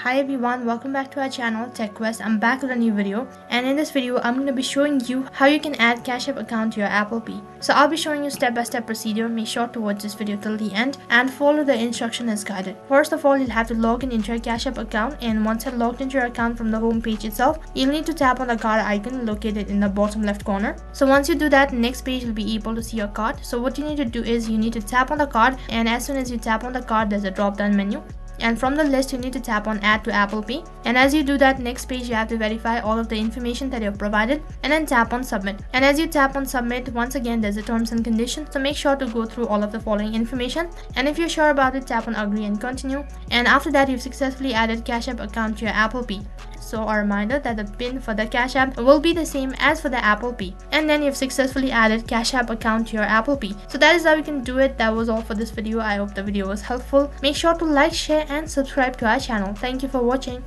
Hi everyone, welcome back to our channel TechQuest. I'm back with a new video, and in this video I'm going to be showing you how you can add Cash App account to your Apple Pay. So I'll be showing you step-by-step procedure. Make sure to watch this video till the end and follow the instruction as guided. First of all, you'll have to log in into your Cash App account, and once you're logged into your account from the home page itself, you'll need to tap on the card icon located in the bottom left corner. So once you do that, next page will be able to see your card. So what you need to do is you need to tap on the card, and as soon as you tap on the card, there's a drop down menu. And from the list you need to tap on add to Apple Pay, and as you do that, next page you have to verify all of the information that you have provided and then tap on submit. And as you tap on submit, once again there's a terms and conditions, so make sure to go through all of the following information, and if you're sure about it, tap on agree and continue. And after that, you've successfully added Cash App account to your Apple Pay. So a reminder that the PIN for the Cash App will be the same as for the Apple Pay, and then you've successfully added Cash App account to your Apple Pay. So that is how you can do it. That was all for this video. I hope the video was helpful. Make sure to like, share and subscribe to our channel. Thank you for watching.